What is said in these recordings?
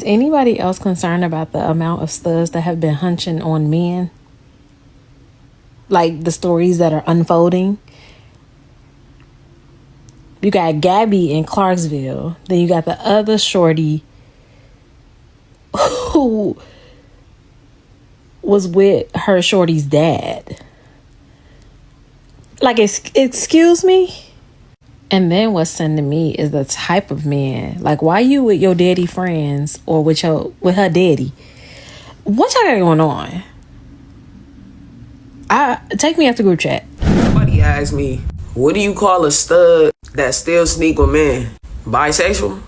Is anybody else concerned about the amount of studs that have been hunching on men? Like the stories that are unfolding. You got Gabby in Clarksville. Then you got the other shorty who was with her shorty's dad. Like, excuse me? And then what's sending me is the type of man. Like, why you with your daddy friends or with her daddy? What y'all got going on? Take me after group chat. Somebody asked me, what do you call a stud that still sneak with men? Bisexual?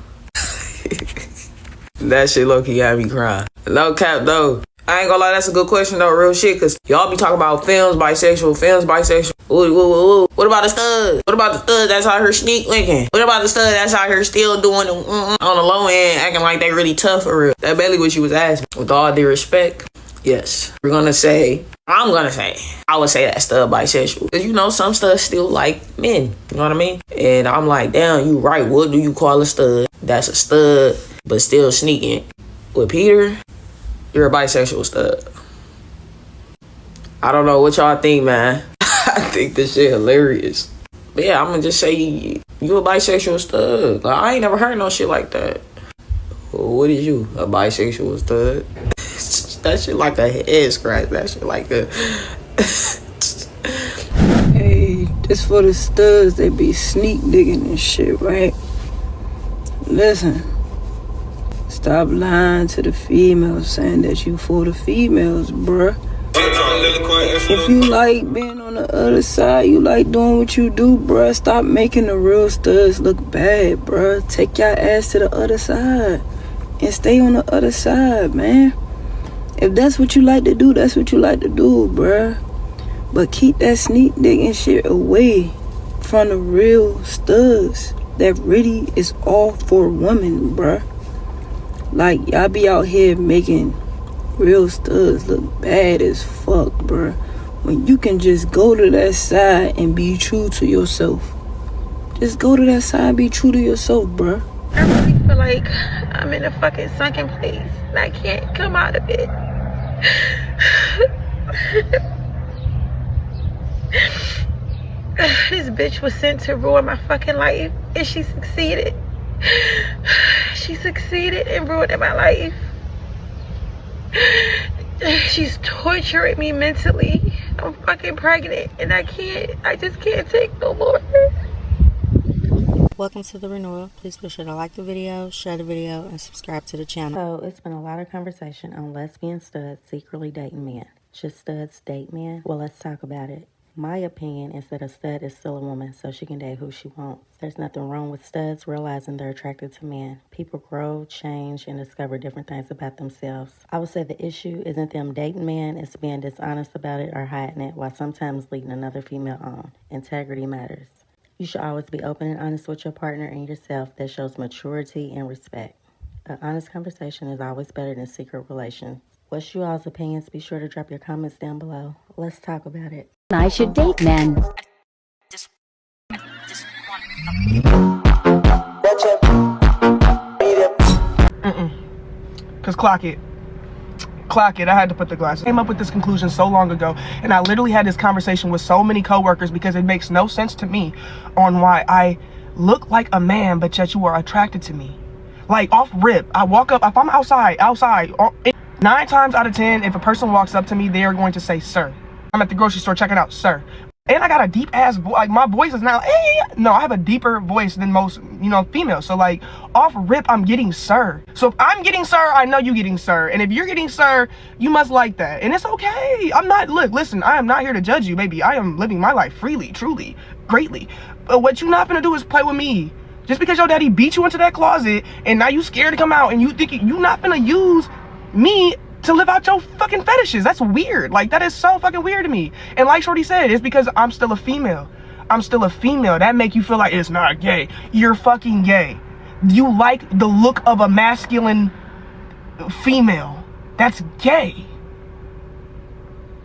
That shit low-key had me crying. No cap though. I ain't gonna lie, that's a good question though, real shit, cause y'all be talking about films bisexual. Ooh. What about the stud? What about the stud that's out here sneak linking? What about the stud that's out here still doing on the low end, acting like they really tough for real? That barely what you was asking. With all due respect, yes. I would say that stud bisexual. Cause you know, some studs still like men. You know what I mean? And I'm like, damn, you right. What do you call a stud that's a stud but still sneaking? With Peter, you're a bisexual stud. I don't know what y'all think, man. I think this shit hilarious. But yeah, I'm gonna just say you a bisexual stud. Like, I ain't never heard no shit like that. What is you? A bisexual stud? That shit like a head scratch. That shit like a... Hey, this for the studs that be sneak digging and shit, right? Listen. Stop lying to the females saying that you for the females, bruh. If you like being on the other side, you like doing what you do, bruh, stop making the real studs look bad, bruh. Take your ass to the other side and stay on the other side, man. If that's what you like to do, that's what you like to do, bruh. But keep that sneak digging shit away from the real studs that really is all for women, bruh. Like, y'all be out here making real studs look bad as fuck, bruh. When you can just go to that side and be true to yourself. Just go to that side and be true to yourself, bruh. I really feel like I'm in a fucking sunken place and I can't come out of it. This bitch was sent to ruin my fucking life and she succeeded. She succeeded in ruining my life. She's torturing me mentally. I'm fucking pregnant and I just can't take no more. Welcome to the renewal. Please be sure to like the video, share the video, and subscribe to the channel. So it's been a lot of conversation on lesbian studs secretly dating men. Should studs date men? Well, let's talk about it. My opinion is that a stud is still a woman, so she can date who she wants. There's nothing wrong with studs realizing they're attracted to men. People grow, change, and discover different things about themselves. I would say the issue isn't them dating men, it's being dishonest about it or hiding it while sometimes leading another female on. Integrity matters. You should always be open and honest with your partner and yourself. That shows maturity and respect. An honest conversation is always better than secret relations. What's you all's opinions? Be sure to drop your comments down below. Let's talk about it. I should date men. Cause clock it, I had to put the glasses. I came up with this conclusion so long ago, and I literally had this conversation with so many coworkers because it makes no sense to me on why I look like a man, but yet you are attracted to me. Like, off rip, I walk up, if I'm outside, 9 times out of 10, if a person walks up to me, they are going to say, sir. I'm at the grocery store checking out, sir. And I got a deep ass voice. Like, my voice is not, hey. No, I have a deeper voice than most, females. So, like, off rip, I'm getting sir. So if I'm getting sir, I know you getting sir. And if you're getting sir, you must like that. And it's okay. Listen, I am not here to judge you, baby. I am living my life freely, truly, greatly. But what you're not gonna do is play with me. Just because your daddy beat you into that closet and now you scared to come out and you think you're not gonna use me to live out your fucking fetishes. That's weird. Like, that is so fucking weird to me. And like Shorty said, it's because I'm still a female. That make you feel like it's not gay. You're fucking gay. You like the look of a masculine female. That's gay.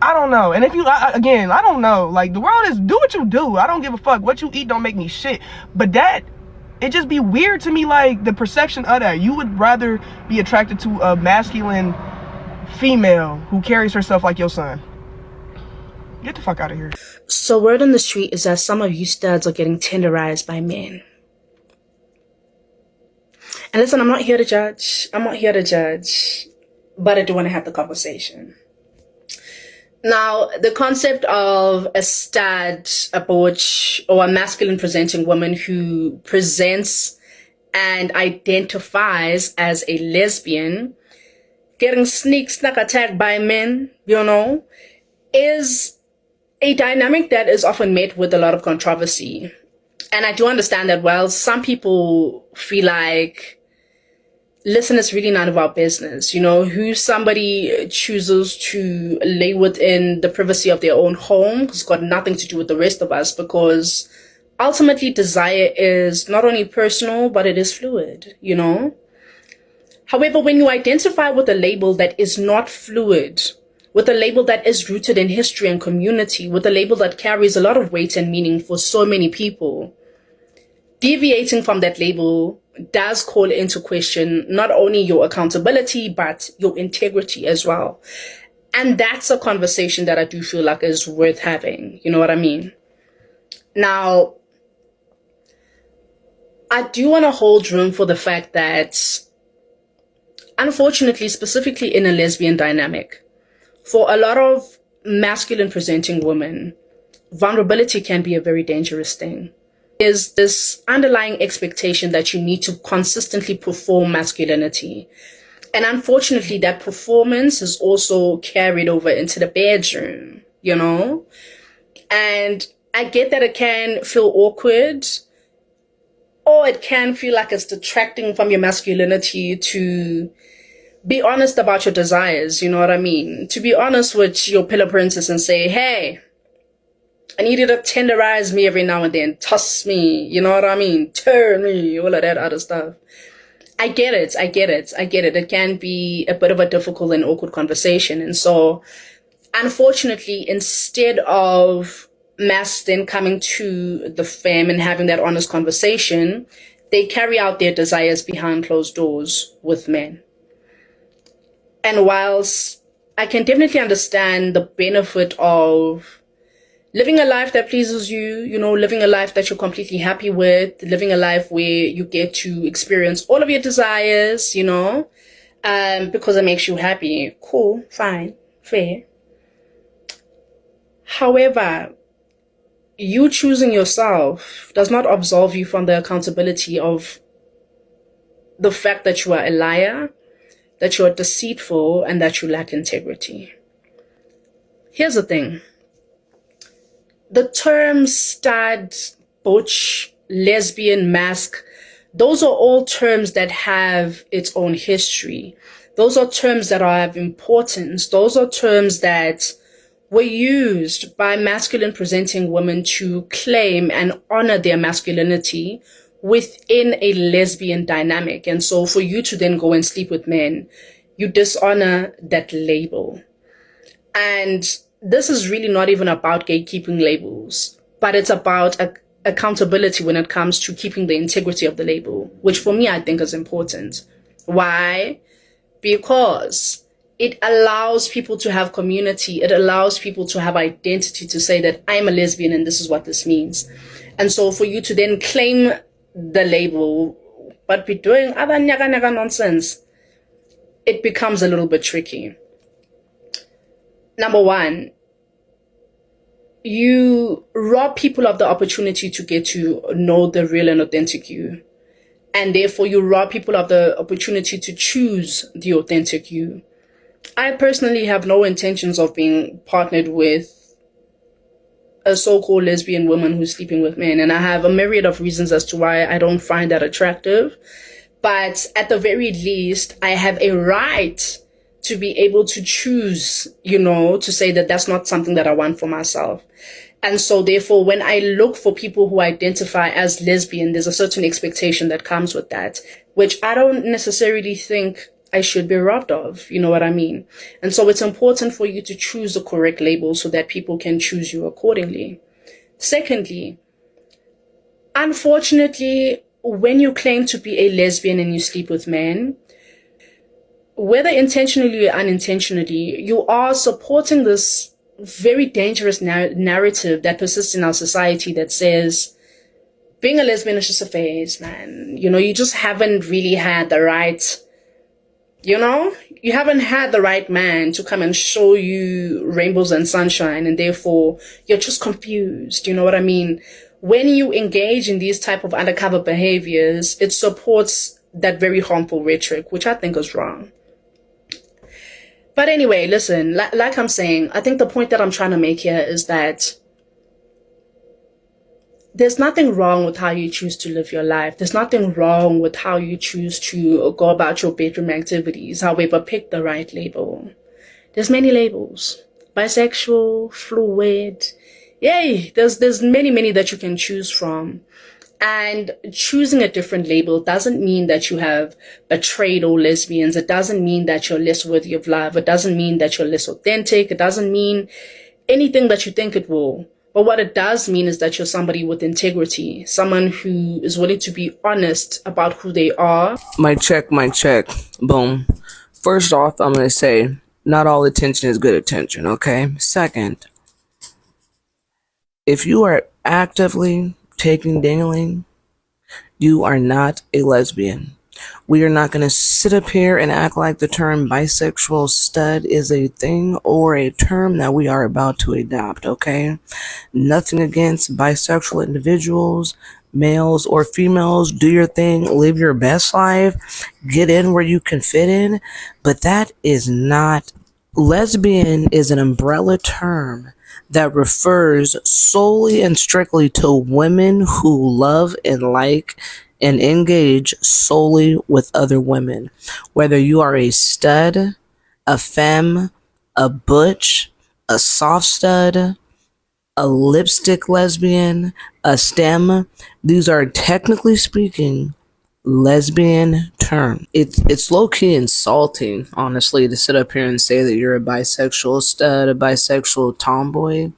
I don't know. And if you, again, I don't know. Like, the world is, do what you do. I don't give a fuck. What you eat don't make me shit. But that it just be weird to me, like, the perception of that. You would rather be attracted to a masculine female who carries herself like your son. Get the fuck out of here. So word on the street is that some of you studs are getting tenderized by men. And listen, I'm not here to judge. But I do want to have the conversation. Now, the concept of a stud, a butch, or a masculine presenting woman who presents and identifies as a lesbian, getting sneak attacked by men, is a dynamic that is often met with a lot of controversy. And I do understand that, well, some people feel like, listen, it's really none of our business. Who somebody chooses to lay within the privacy of their own home has got nothing to do with the rest of us, because ultimately desire is not only personal, but it is fluid, However, when you identify with a label that is not fluid, with a label that is rooted in history and community, with a label that carries a lot of weight and meaning for so many people, deviating from that label does call into question not only your accountability, but your integrity as well. And that's a conversation that I do feel like is worth having. You know what I mean? Now, I do want to hold room for the fact that, unfortunately, specifically in a lesbian dynamic, for a lot of masculine presenting women, vulnerability can be a very dangerous thing. Is this underlying expectation that you need to consistently perform masculinity. And unfortunately, that performance is also carried over into the bedroom, And I get that it can feel awkward, or it can feel like it's detracting from your masculinity to be honest about your desires, you know what I mean? To be honest with your pillow princess and say, hey, I need you to tenderize me every now and then, toss me, you know what I mean? Turn me, all of that other stuff. I get it. It can be a bit of a difficult and awkward conversation. And so, unfortunately, instead of mass then coming to the fam and having that honest conversation, they carry out their desires behind closed doors with men. And whilst I can definitely understand the benefit of living a life that pleases you, living a life that you're completely happy with, living a life where you get to experience all of your desires, because it makes you happy. Cool, fine, fair. However, you choosing yourself does not absolve you from the accountability of the fact that you are a liar, that you are deceitful, and that you lack integrity. Here's the thing. The terms stud, butch, lesbian, mask, those are all terms that have its own history. Those are terms that are of importance. Those are terms that were used by masculine presenting women to claim and honor their masculinity within a lesbian dynamic. And so for you to then go and sleep with men, you dishonor that label. And this is really not even about gatekeeping labels, but it's about accountability when it comes to keeping the integrity of the label, which for me, I think is important. Why? Because it allows people to have community. It allows people to have identity, to say that I'm a lesbian and this is what this means. And so for you to then claim the label, but be doing other nyaga nonsense, it becomes a little bit tricky. Number one, you rob people of the opportunity to get to know the real and authentic you. And therefore, you rob people of the opportunity to choose the authentic you. I personally have no intentions of being partnered with a so-called lesbian woman who's sleeping with men. And I have a myriad of reasons as to why I don't find that attractive. But at the very least, I have a right to be able to choose, to say that that's not something that I want for myself. And so therefore, when I look for people who identify as lesbian, there's a certain expectation that comes with that, which I don't necessarily think I should be robbed of. You know what I mean? And so it's important for you to choose the correct label so that people can choose you accordingly. Secondly, unfortunately, when you claim to be a lesbian and you sleep with men, whether intentionally or unintentionally, you are supporting this very dangerous narrative that persists in our society that says being a lesbian is just a phase, man. You know, you just haven't really had the right, you haven't had the right man to come and show you rainbows and sunshine, and therefore you're just confused. You know what I mean? When you engage in these type of undercover behaviors, it supports that very harmful rhetoric, which I think is wrong. But anyway, listen, like I'm saying, I think the point that I'm trying to make here is that there's nothing wrong with how you choose to live your life. There's nothing wrong with how you choose to go about your bedroom activities. However, pick the right label. There's many labels. Bisexual, fluid. Yay! There's many that you can choose from. And choosing a different label doesn't mean that you have betrayed all lesbians. It doesn't mean that you're less worthy of love. It doesn't mean that you're less authentic. It doesn't mean anything that you think it will. But what it does mean is that you're somebody with integrity, someone who is willing to be honest about who they are. Mic check. Boom. First off, I'm going to say, not all attention is good attention, okay? Second, if you are actively taking dangling, you are not a lesbian. We are not going to sit up here and act like the term bisexual stud is a thing or a term that we are about to adopt, okay? Nothing against bisexual individuals, males or females. Do your thing, live your best life, get in where you can fit in, but that is not... Lesbian is an umbrella term that refers solely and strictly to women who love and like and engage solely with other women. Whether you are a stud, a femme, a butch, a soft stud, a lipstick lesbian, a stem, these are technically speaking lesbian term. It's low-key insulting, honestly, to sit up here and say that you're a bisexual stud, a bisexual tomboy.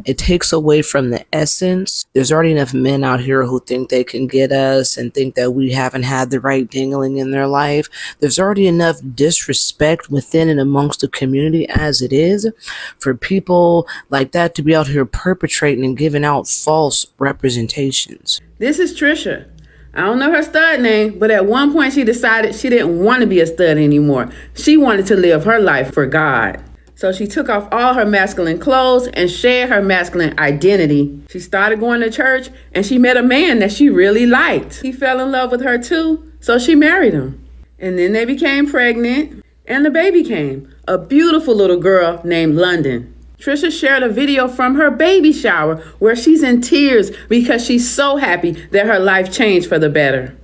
It takes away from the essence. There's already enough men out here who think they can get us and think that we haven't had the right dangling in their life. There's already enough disrespect within and amongst the community as it is for people like that to be out here perpetrating and giving out false representations. This is Trisha. I don't know her stud name, but at one point she decided she didn't want to be a stud anymore. She wanted to live her life for God. So she took off all her masculine clothes and shared her masculine identity. She started going to church and she met a man that she really liked. He fell in love with her too, so she married him. And then they became pregnant and the baby came. A beautiful little girl named London. Trisha shared a video from her baby shower where she's in tears because she's so happy that her life changed for the better.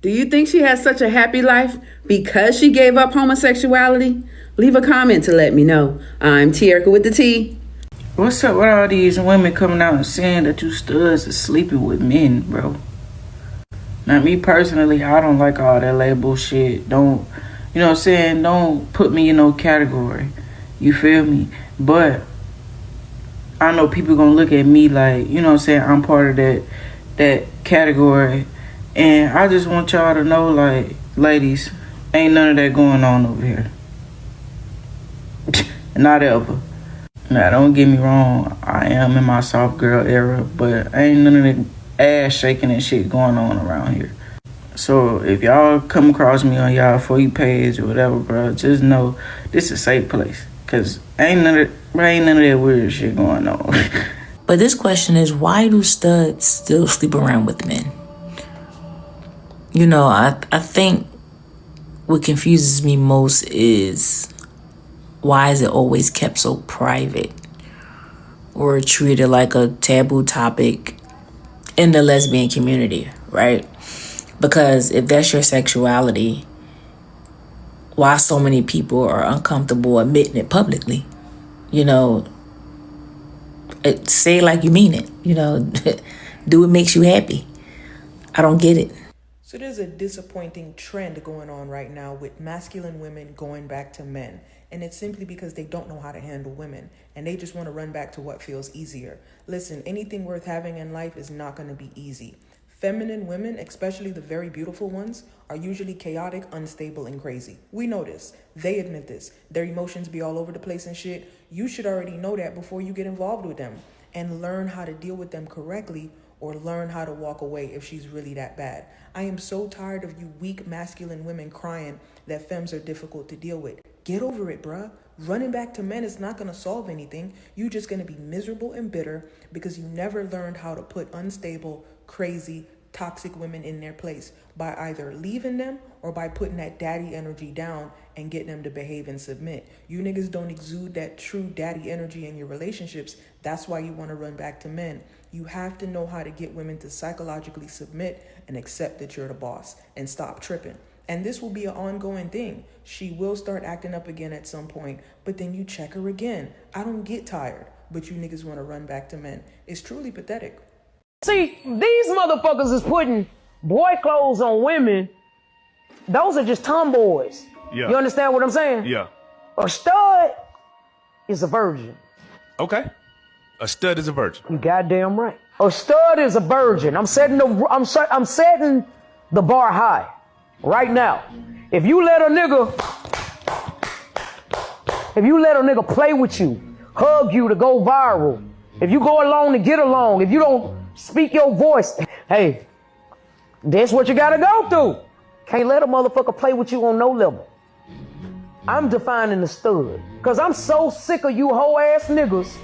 Do you think she has such a happy life because she gave up homosexuality? Leave a comment to let me know. I'm Tierka with the T. What's up with all these women coming out and saying that you studs are sleeping with men, bro? Now, me personally, I don't like all that label shit. Don't, you know what I'm saying? Don't put me in no category. You feel me? But I know people gonna look at me like, you know what I'm saying, I'm part of that category. And I just want y'all to know, like, ladies, ain't none of that going on over here. Not ever. Now, don't get me wrong, I am in my soft girl era, but ain't none of that ass shaking and shit going on around here. So if y'all come across me on y'all For You page or whatever, bro, just know this is a safe place. Because ain't none of that weird shit going on. But this question is, why do studs still sleep around with men? You know, I think what confuses me most is, why is it always kept so private or treated like a taboo topic in the lesbian community, right? Because if that's your sexuality, why so many people are uncomfortable admitting it publicly? You know, say it like you mean it. You know, do what makes you happy. I don't get it. So there's a disappointing trend going on right now with masculine women going back to men. And it's simply because they don't know how to handle women. And they just want to run back to what feels easier. Listen, anything worth having in life is not going to be easy. Feminine women, especially the very beautiful ones, are usually chaotic, unstable, and crazy. We know this. They admit this. Their emotions be all over the place and shit. You should already know that before you get involved with them. And learn how to deal with them correctly, or learn how to walk away if she's really that bad. I am so tired of you weak masculine women crying that femmes are difficult to deal with. Get over it, bruh. Running back to men is not gonna solve anything. You're just gonna be miserable and bitter because you never learned how to put unstable, crazy, toxic women in their place by either leaving them or by putting that daddy energy down and getting them to behave and submit. You niggas don't exude that true daddy energy in your relationships. That's why you want to run back to men. You have to know how to get women to psychologically submit and accept that you're the boss and stop tripping. And this will be an ongoing thing. She will start acting up again at some point, but then you check her again. I don't get tired, but you niggas want to run back to men. It's truly pathetic. See, these motherfuckers is putting boy clothes on women. Those are just tomboys. Yeah. You understand what I'm saying? Yeah. A stud is a virgin. Okay. A stud is a virgin. You goddamn right. A stud is a virgin. I'm setting the bar high right now. If you let a nigga play with you, hug you to go viral, if you go along to get along, if you don't speak your voice, hey, that's what you gotta go through. Can't let a motherfucker play with you on no level. I'm defining the stud. Cause I'm so sick of you hoe ass niggas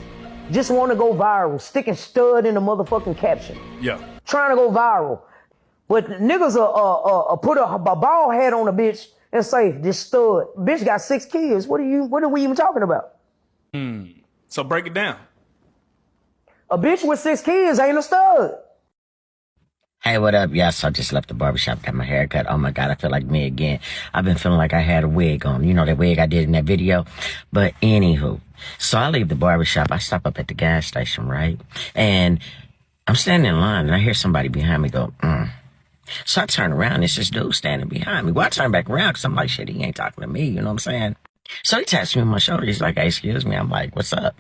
just want to go viral, sticking stud in the motherfucking caption. Yeah. Trying to go viral. But niggas put a bald head on a bitch and say, this stud. Bitch got 6 kids. What are we even talking about? So break it down. A bitch with 6 kids ain't a stud. Hey, what up? Yes, I just left the barbershop, got my hair cut. Oh my God, I feel like me again. I've been feeling like I had a wig on. You know that wig I did in that video? But anywho, so I leave the barbershop. I stop up at the gas station, right? And I'm standing in line and I hear somebody behind me go, So I turn around and it's this dude standing behind me. Well, I turn back around because I'm like, shit, he ain't talking to me. You know what I'm saying? So he taps me on my shoulder. He's like, hey, excuse me. I'm like, what's up?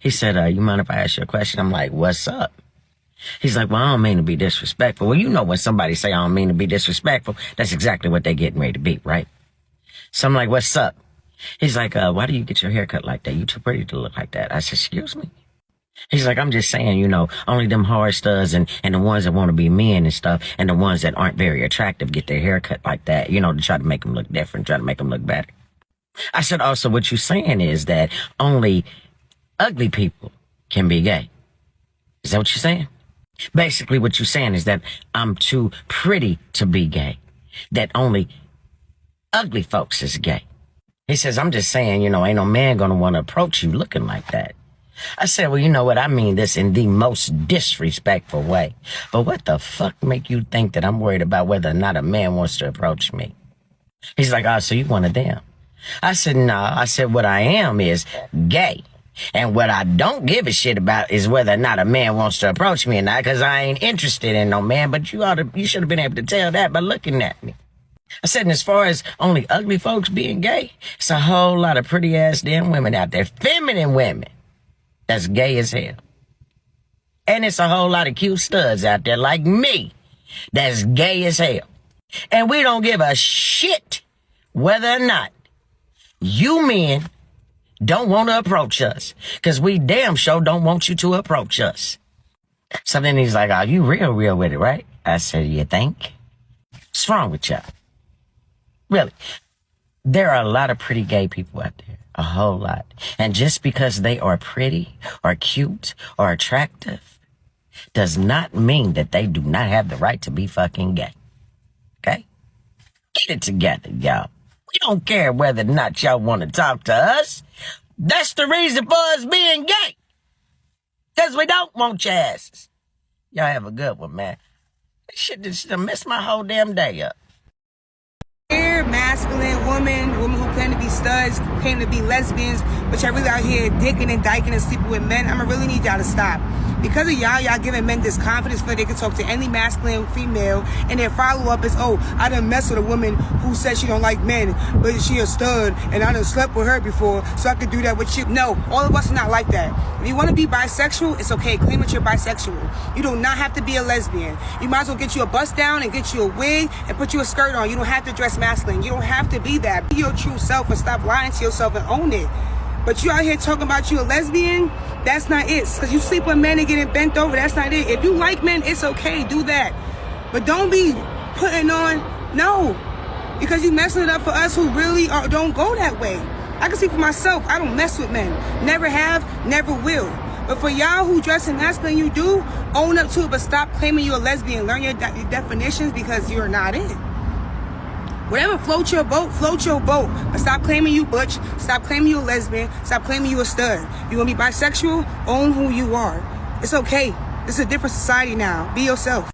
He said, you mind if I ask you a question? I'm like, what's up? He's like, well, I don't mean to be disrespectful. Well, you know when somebody say I don't mean to be disrespectful, that's exactly what they're getting ready to be, right? So I'm like, what's up? He's like, why do you get your hair cut like that? You too pretty to look like that. I said, excuse me? He's like, I'm just saying, you know, only them hard studs and the ones that want to be men and stuff and the ones that aren't very attractive get their hair cut like that, you know, to try to make them look different, try to make them look better. I said, also, what you're saying is that only ugly people can be gay. Is that what you're saying? Basically, what you're saying is that I'm too pretty to be gay, that only ugly folks is gay. He says, I'm just saying, you know, ain't no man gonna want to approach you looking like that. I said, well, you know what? I mean this in the most disrespectful way. But what the fuck make you think that I'm worried about whether or not a man wants to approach me? He's like, oh, so you one of them? I said, no. I said, what I am is gay. And what I don't give a shit about is whether or not a man wants to approach me or not, because I ain't interested in no man, but you should have been able to tell that by looking at me. I said, and as far as only ugly folks being gay, it's a whole lot of pretty ass damn women out there, feminine women, that's gay as hell. And it's a whole lot of cute studs out there like me, that's gay as hell. And we don't give a shit whether or not you men don't want to approach us, because we damn sure don't want you to approach us. So then he's like, oh, you real with it, right? I said, you think? What's wrong with y'all? Really, there are a lot of pretty gay people out there, a whole lot. And just because they are pretty or cute or attractive does not mean that they do not have the right to be fucking gay. Okay? Get it together, y'all. We don't care whether or not y'all want to talk to us. That's the reason for us being gay. Because we don't want your asses. Y'all have a good one, man. This shit just messed my whole damn day up. Masculine women who claim to be studs, claim to be lesbians, but y'all really out here dicking and dyking and sleeping with men. I'ma really need y'all to stop. Because of y'all giving men this confidence for they can talk to any masculine female, and their follow-up is, oh, I done messed with a woman who said she don't like men, but she a stud, and I done slept with her before, so I could do that with you. No, all of us are not like that. If you want to be bisexual, it's okay. Claim that you're bisexual. You do not have to be a lesbian. You might as well get you a bust down and get you a wig and put you a skirt on. You don't have to dress masculine. You don't have to be that. Be your true self and stop lying to yourself and own it. But you out here talking about you a lesbian, that's not it. Because you sleep with men and getting bent over, that's not it. If you like men, it's okay, do that. But don't be putting on, no. Because you messing it up for us who really don't go that way. I can see for myself, I don't mess with men. Never have, never will. But for y'all who dress in masculine, you do, own up to it, but stop claiming you're a lesbian. Learn your definitions because you're not it. Whatever floats your boat, float your boat. But stop claiming you butch. Stop claiming you a lesbian. Stop claiming you a stud. You want to be bisexual? Own who you are. It's okay. This is a different society now. Be yourself.